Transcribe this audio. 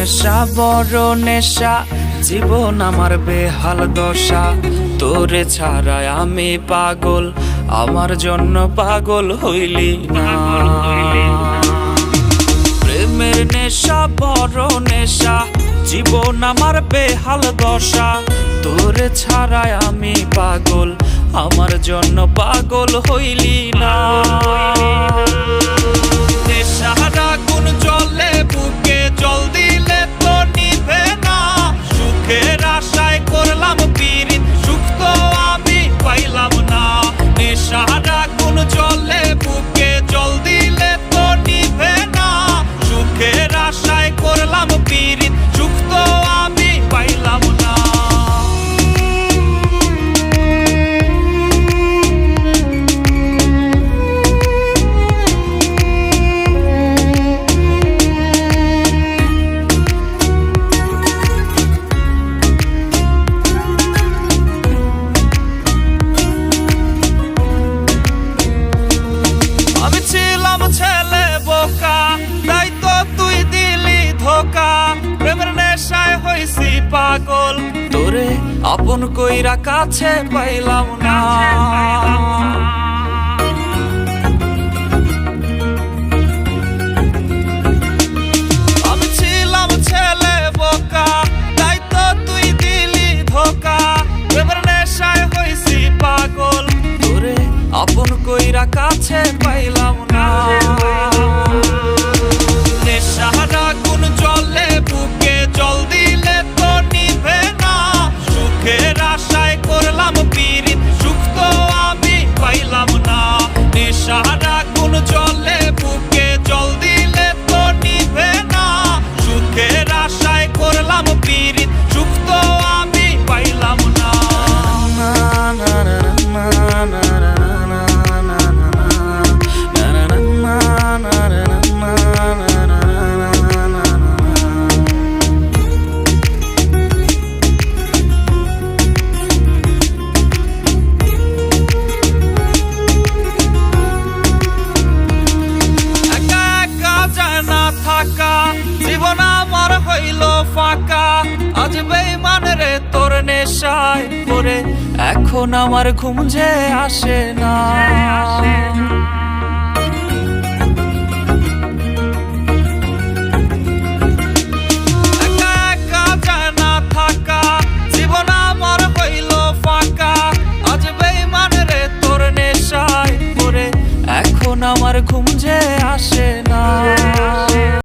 নেশা বড় নেশা, জীবন আমার বেহাল দশা। তোরে ছাড়াই আমি পাগল, আমার জন্য পাগল হইলি না। প্রেমের নেশা বড় নেশা, জীবন আমার বেহাল দশা। তোরে ছাড়াই আমি পাগল, আমার জন্য পাগল হইলি না। নেশার আগুন জ্বলে বুকে, জল দিলে তো নিভে না। সুখের আশায় করলাম পীড়িত, সুখ তো আমি পাইলাম না। নেশার আগুন জ্বলে বুকে, জল দিলে তো নিভে না। সুখের আশায় করলাম পীড়িত, সুখ তো আমি পাইলাম না। ছেলে বোকা, তাই তো তুই দিলি ধোকা। প্রেমের নেশায় হইছি পাগল, তোরে আপন কইরা কাছে পাইলাম না। আমি ছিলাম ছেলে বোকা, তাই তো তুই দিলি ধোকা। প্রেমের নেশায় হইছি পাগল, তোরে আপন কইরা কাছে পাইলাম না। নেশার আগুন জ্বলে বুকে, জল দিলে তো নিভে না। সুখের আশায় করলাম পীড়িত, সুখ তো আমি পাইলাম না। নেশার আগুন জ্বলে বুকে, জল দিলে তো নিভে না। সুখের আশায় করলাম পীড়িত, সুখ তো আমি পাইলাম না। জীবন আমার হইল ফাঁকা, আজ বেঈমান রে তোর নেশায় পড়ে। এখন আমার ঘুম যে আসে না। একা একা যায় না থাকা, জীবন আমার হইল ফাঁকা, আজ বেঈমান রে তোর নেশায় পড়ে। এখন আমার ঘুম যে আসে